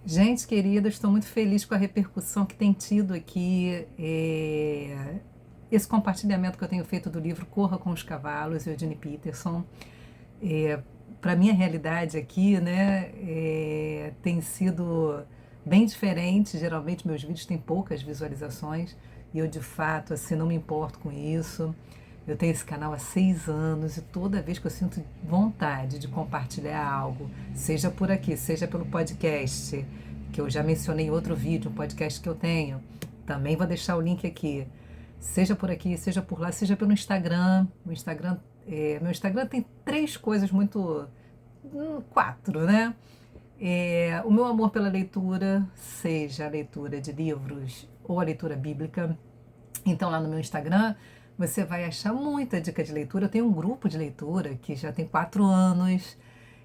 Gente querida, estou muito feliz com a repercussão que tem tido aqui. Esse compartilhamento que eu tenho feito do livro Corra com os Cavalos, Eugene Peterson. É, Para minha realidade aqui, né, tem sido bem diferente. Geralmente meus vídeos têm poucas visualizações e eu de fato assim não me importo com isso. Eu tenho esse canal há 6 anos e toda vez que eu sinto vontade de compartilhar algo, seja por aqui, seja pelo podcast, que eu já mencionei em outro vídeo, um podcast que eu tenho, também vou deixar o link aqui. Seja por aqui, seja por lá, seja pelo Instagram. Meu Instagram tem três coisas muito, quatro, né? O meu amor pela leitura, seja a leitura de livros ou a leitura bíblica. Então, lá no meu Instagram, você vai achar muita dica de leitura. Eu tenho um grupo de leitura que já tem 4 anos.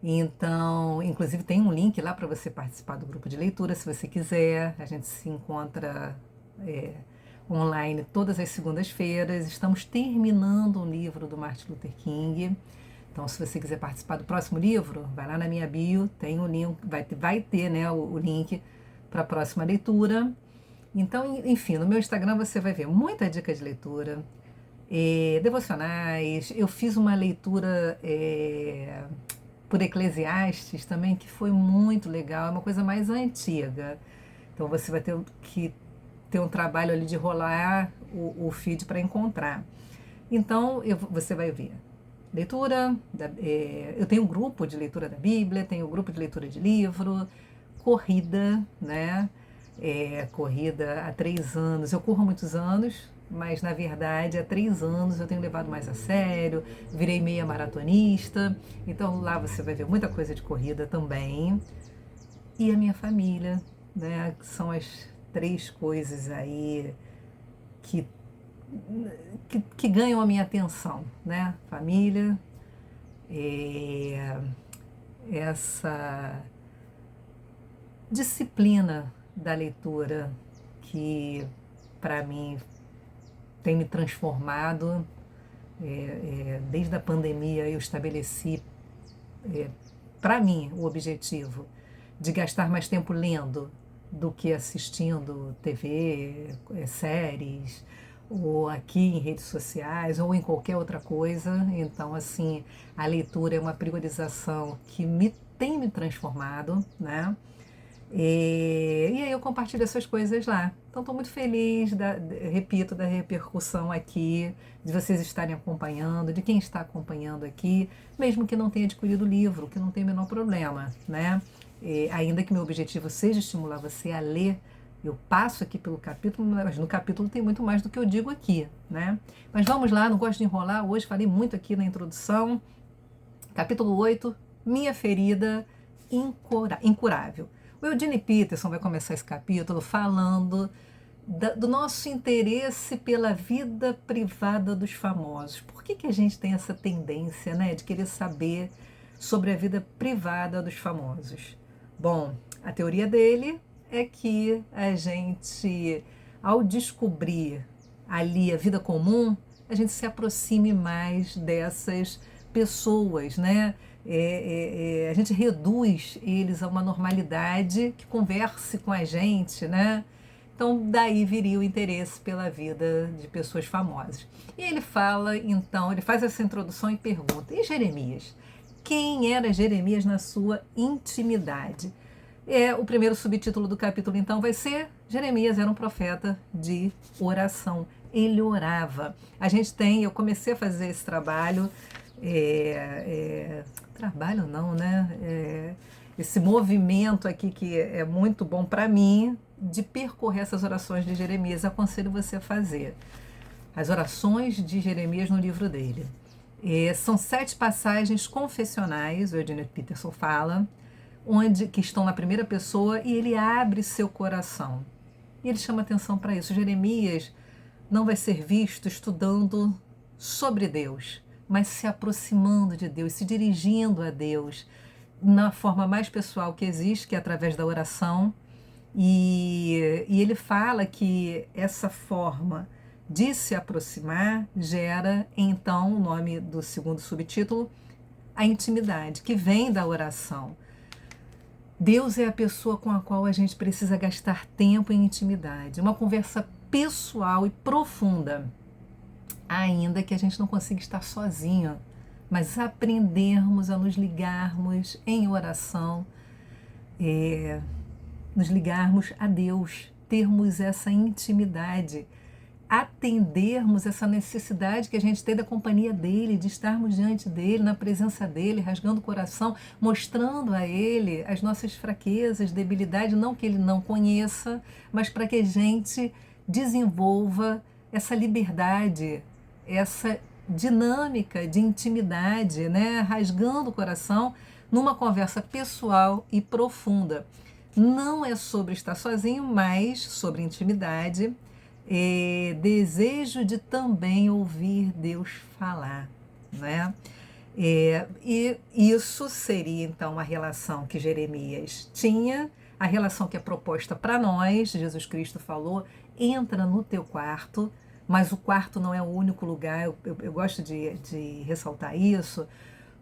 Então, inclusive, tem um link lá para você participar do grupo de leitura, se você quiser. A gente se encontra é, online todas as segundas-feiras. Estamos terminando um livro do Martin Luther King. Então, se você quiser participar do próximo livro, vai lá na minha bio, tem o link, vai ter, né, o link para a próxima leitura. Então, enfim, no meu Instagram você vai ver muita dica de leitura, devocionais. Eu fiz uma leitura por Eclesiastes também, que foi muito legal, é uma coisa mais antiga. Então você vai ter que ter um trabalho ali de rolar o feed para encontrar. Então você vai ver leitura, eu tenho um grupo de leitura da Bíblia, tenho um grupo de leitura de livro, corrida, né? Corrida há 3 anos. Eu corro há muitos anos, mas na verdade há 3 anos eu tenho levado mais a sério, virei meia maratonista, então lá você vai ver muita coisa de corrida também. E a minha família, né? Que são as três coisas aí que, que ganham a minha atenção, né? Família, é, essa disciplina da leitura que para mim tem me transformado. Desde a pandemia eu estabeleci para mim o objetivo de gastar mais tempo lendo do que assistindo TV, séries, ou aqui em redes sociais, ou em qualquer outra coisa. Então, assim, a leitura é uma priorização que tem me transformado, né? E aí eu compartilho essas coisas lá. Então estou muito feliz, repito, da repercussão aqui, de vocês estarem acompanhando, de quem está acompanhando aqui, mesmo que não tenha adquirido o livro, que não tem o menor problema, né? Ainda que meu objetivo seja estimular você a ler, eu passo aqui pelo capítulo, mas no capítulo tem muito mais do que eu digo aqui, né? Mas vamos lá, não gosto de enrolar, hoje falei muito aqui na introdução. Capítulo 8, Minha Ferida Incurável. O Eugene Peterson vai começar esse capítulo falando do nosso interesse pela vida privada dos famosos. Por que a gente tem essa tendência, né, de querer saber sobre a vida privada dos famosos? Bom, a teoria dele é que a gente, ao descobrir ali a vida comum, a gente se aproxime mais dessas pessoas, né? A gente reduz eles a uma normalidade que converse com a gente, né? Então, daí viria o interesse pela vida de pessoas famosas. E ele fala, então, ele faz essa introdução e pergunta: e Jeremias? Quem era Jeremias na sua intimidade? O primeiro subtítulo do capítulo, então, vai ser: Jeremias era um profeta de oração. Ele orava. Eu comecei a fazer esse trabalho, trabalho não, né? Esse movimento aqui que é muito bom para mim, de percorrer essas orações de Jeremias. Aconselho você a fazer as orações de Jeremias no livro dele. São 7 passagens confessionais, o Eugene Peterson fala, que estão na primeira pessoa, e ele abre seu coração. E ele chama atenção para isso. Jeremias não vai ser visto estudando sobre Deus, mas se aproximando de Deus, se dirigindo a Deus na forma mais pessoal que existe, que é através da oração. E ele fala que essa forma de se aproximar gera, então, o nome do segundo subtítulo, a intimidade, que vem da oração. Deus é a pessoa com a qual a gente precisa gastar tempo em intimidade, uma conversa pessoal e profunda, ainda que a gente não consiga estar sozinho, mas aprendermos a nos ligarmos em oração, nos ligarmos a Deus, termos essa intimidade, atendermos essa necessidade que a gente tem da companhia dele, de estarmos diante dele, na presença dele, rasgando o coração, mostrando a ele as nossas fraquezas, debilidades, não que ele não conheça, mas para que a gente desenvolva essa liberdade, essa dinâmica de intimidade, né? Rasgando o coração numa conversa pessoal e profunda. Não é sobre estar sozinho, mas sobre intimidade, desejo de também ouvir Deus falar, né? E isso seria então a relação que Jeremias tinha, a relação que é proposta para nós. Jesus Cristo falou: entra no teu quarto, mas o quarto não é o único lugar. Eu gosto de ressaltar isso,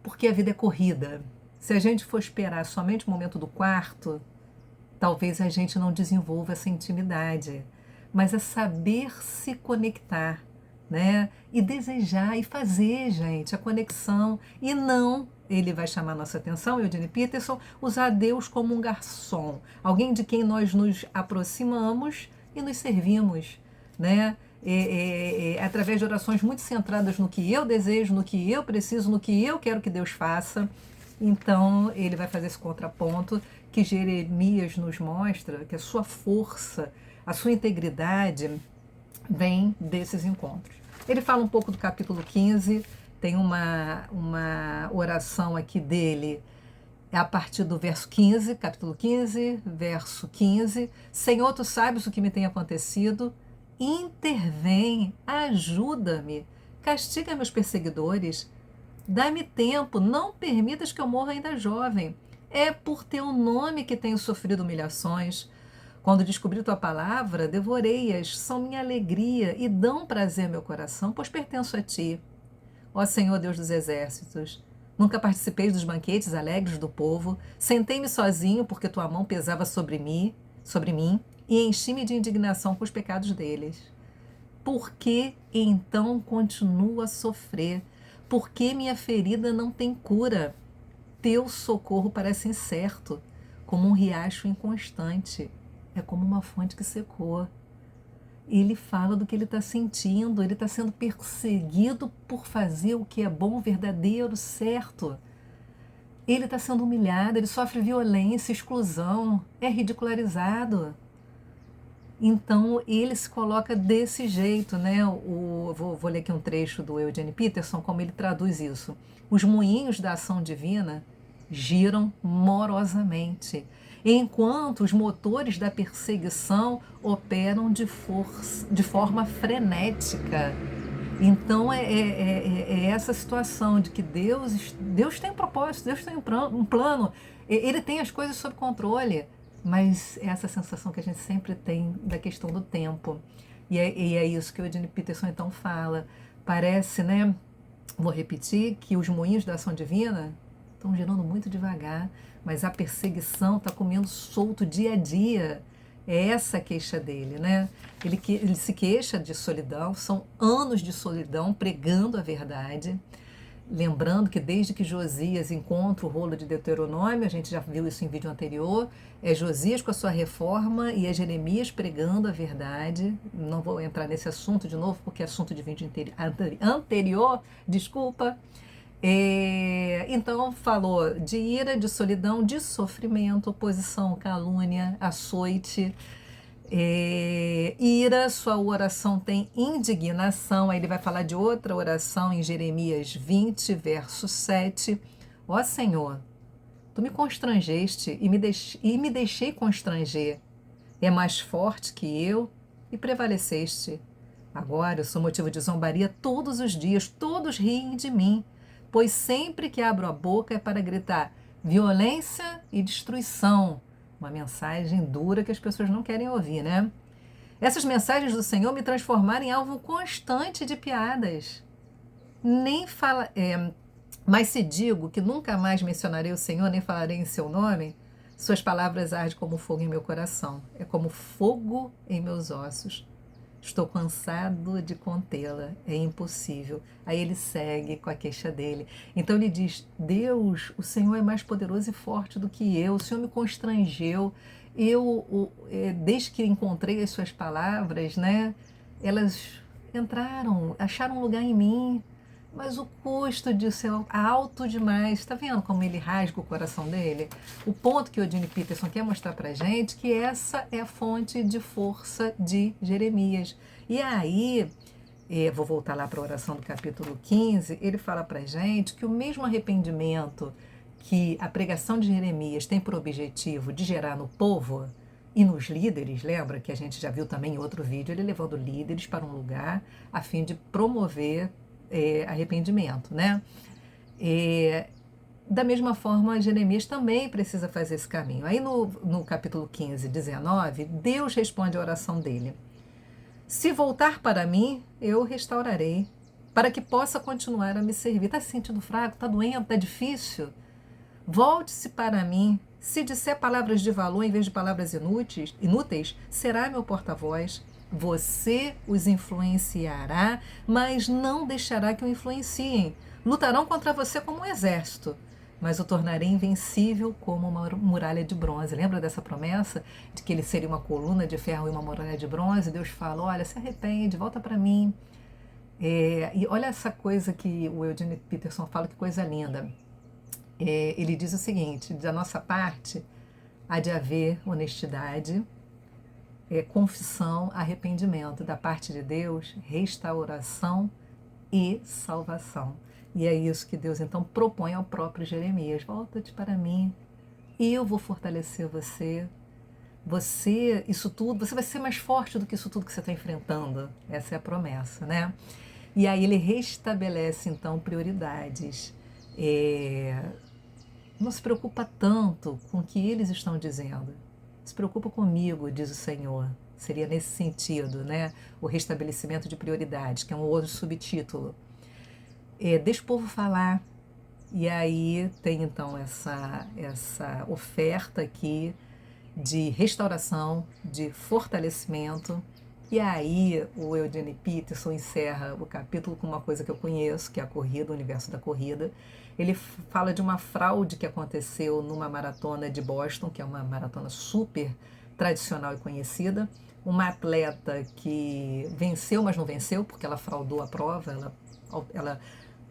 porque a vida é corrida. Se a gente for esperar somente o momento do quarto, talvez a gente não desenvolva essa intimidade, mas é saber se conectar, né? E desejar e fazer, gente, a conexão. E não, ele vai chamar nossa atenção, Eugene Peterson, usar Deus como um garçom, alguém de quem nós nos aproximamos e nos servimos, né? Através de orações muito centradas no que eu desejo, no que eu preciso, no que eu quero que Deus faça. Então, ele vai fazer esse contraponto que Jeremias nos mostra, que a sua força, a sua integridade vem desses encontros. Ele fala um pouco do capítulo 15, tem uma oração aqui dele, é a partir do verso 15, capítulo 15, verso 15. Senhor, tu sabes o que me tem acontecido, intervém, ajuda-me, castiga meus perseguidores, dá-me tempo, não permitas que eu morra ainda jovem. É por teu nome que tenho sofrido humilhações. Quando descobri tua palavra, devorei-as, são minha alegria e dão prazer ao meu coração, pois pertenço a ti. Ó Senhor Deus dos exércitos, nunca participei dos banquetes alegres do povo, sentei-me sozinho porque tua mão pesava sobre mim, e enchi-me de indignação com os pecados deles. Por que então continuo a sofrer? Por que minha ferida não tem cura? Teu socorro parece incerto, como um riacho inconstante. É como uma fonte que secou. Ele fala do que ele está sentindo, ele está sendo perseguido por fazer o que é bom, verdadeiro, certo. Ele está sendo humilhado, ele sofre violência, exclusão, é ridicularizado. Então ele se coloca desse jeito, né? Vou ler aqui um trecho do Eugene Peterson, como ele traduz isso. Os moinhos da ação divina giram morosamente, enquanto os motores da perseguição operam de forma frenética. Então é essa situação de que Deus tem um propósito, Deus tem um plano, ele tem as coisas sob controle, mas é essa sensação que a gente sempre tem da questão do tempo. E é isso que o Eugene Peterson então fala. Parece, né? Vou repetir, que os moinhos da ação divina estão girando muito devagar, mas a perseguição está comendo solto dia a dia. É essa a queixa dele, né? Ele se queixa de solidão, são anos de solidão pregando a verdade. Lembrando que desde que Josias encontra o rolo de Deuteronômio, a gente já viu isso em vídeo anterior, é Josias com a sua reforma e é Jeremias pregando a verdade. Não vou entrar nesse assunto de novo, porque é assunto de vídeo anterior, desculpa. Então falou de ira, de solidão, de sofrimento, oposição, calúnia, açoite. Ira, sua oração tem indignação. Aí ele vai falar de outra oração em Jeremias 20, verso 7. Ó Senhor, tu me constrangeste e me deixei constranger. É mais forte que eu e prevaleceste. Agora eu sou motivo de zombaria todos os dias, todos riem de mim, pois sempre que abro a boca é para gritar violência e destruição. Uma mensagem dura que as pessoas não querem ouvir, né? Essas mensagens do Senhor me transformaram em alvo constante de piadas. Nem fala, mas se digo que nunca mais mencionarei o Senhor, nem falarei em seu nome, Suas palavras ardem como fogo em meu coração, é como fogo em meus ossos. Estou cansado de contê-la, é impossível. Aí ele segue com a queixa dele. Então ele diz: Deus, o Senhor é mais poderoso e forte do que eu, o Senhor me constrangeu. Desde que encontrei as suas palavras, né, elas entraram, acharam um lugar em mim, mas o custo disso é alto demais. Está vendo como ele rasga o coração dele? O ponto que o Eugene Peterson quer mostrar para a gente que essa é a fonte de força de Jeremias. E aí, vou voltar lá para a oração do capítulo 15, ele fala para a gente que o mesmo arrependimento que a pregação de Jeremias tem por objetivo de gerar no povo e nos líderes, lembra que a gente já viu também em outro vídeo, ele levando líderes para um lugar a fim de promover arrependimento, né? Da mesma forma, Jeremias também precisa fazer esse caminho. Aí no capítulo 15, 19, Deus responde à oração dele. Se voltar para mim, eu restaurarei, para que possa continuar a me servir. Está se sentindo fraco? Está doendo? Está difícil? Volte-se para mim. Se disser palavras de valor em vez de palavras inúteis, será meu porta-voz. Você os influenciará, mas não deixará que o influenciem. Lutarão contra você como um exército, mas o tornarei invencível como uma muralha de bronze. Lembra dessa promessa de que ele seria uma coluna de ferro e uma muralha de bronze? Deus fala: olha, se arrepende, volta para mim. E olha essa coisa que o Eugene Peterson fala, que coisa linda. Ele diz o seguinte: da nossa parte há de haver honestidade, confissão, arrependimento. Da parte de Deus, restauração e salvação. E é isso que Deus então propõe ao próprio Jeremias: volta-te para mim, eu vou fortalecer você. Isso tudo, você vai ser mais forte do que isso tudo que você está enfrentando. Essa é a promessa, né? E aí ele restabelece então prioridades. Não se preocupa tanto com o que eles estão dizendo. Se preocupa comigo, diz o Senhor. Seria nesse sentido, né? O restabelecimento de prioridades, que é um outro subtítulo. Deixa o povo falar. E aí tem então essa oferta aqui de restauração, de fortalecimento. E aí o Eugene Peterson encerra o capítulo com uma coisa que eu conheço, que é a corrida, o universo da corrida. Ele fala de uma fraude que aconteceu numa maratona de Boston, que é uma maratona super tradicional e conhecida. Uma atleta que venceu, mas não venceu, porque ela fraudou a prova, ela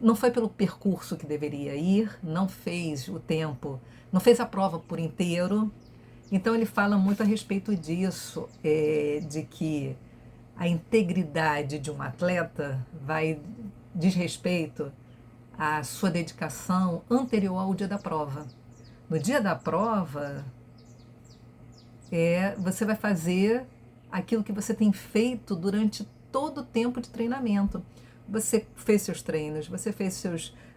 não foi pelo percurso que deveria ir, não fez o tempo, não fez a prova por inteiro. Então ele fala muito a respeito disso, de que a integridade de um atleta diz respeito à sua dedicação anterior ao dia da prova. No dia da prova, você vai fazer aquilo que você tem feito durante todo o tempo de treinamento. Você fez seus treinos, você fez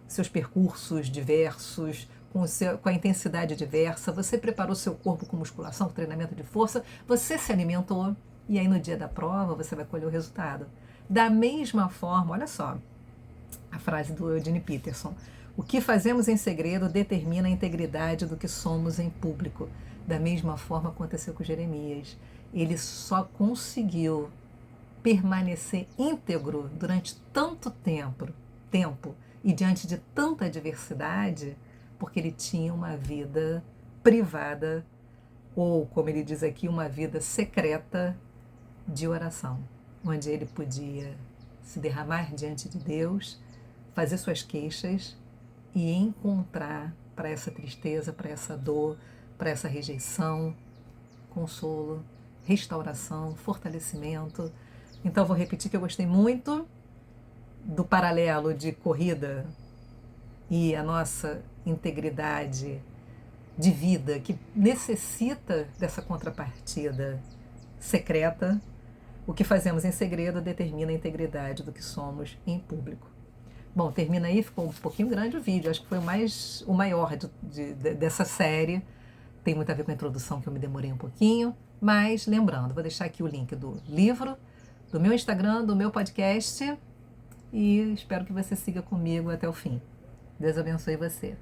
seus percursos diversos, com a intensidade diversa, você preparou seu corpo com musculação, com treinamento de força, você se alimentou, e aí no dia da prova você vai colher o resultado. Da mesma forma, olha só a frase do Eugene Peterson: o que fazemos em segredo determina a integridade do que somos em público. Da mesma forma aconteceu com Jeremias. Ele só conseguiu permanecer íntegro durante tanto tempo e diante de tanta adversidade, porque ele tinha uma vida privada, ou, como ele diz aqui, uma vida secreta de oração, onde ele podia se derramar diante de Deus, fazer suas queixas e encontrar para essa tristeza, para essa dor, para essa rejeição, consolo, restauração, fortalecimento. Então, vou repetir que eu gostei muito do paralelo de corrida e a nossa integridade de vida, que necessita dessa contrapartida secreta. O que fazemos em segredo determina a integridade do que somos em público. Bom, termina aí, ficou um pouquinho grande o vídeo, acho que foi o maior dessa série. Tem muito a ver com a introdução, que eu me demorei um pouquinho, mas lembrando, vou deixar aqui o link do livro, do meu Instagram, do meu podcast, e espero que você siga comigo até o fim. Deus abençoe você.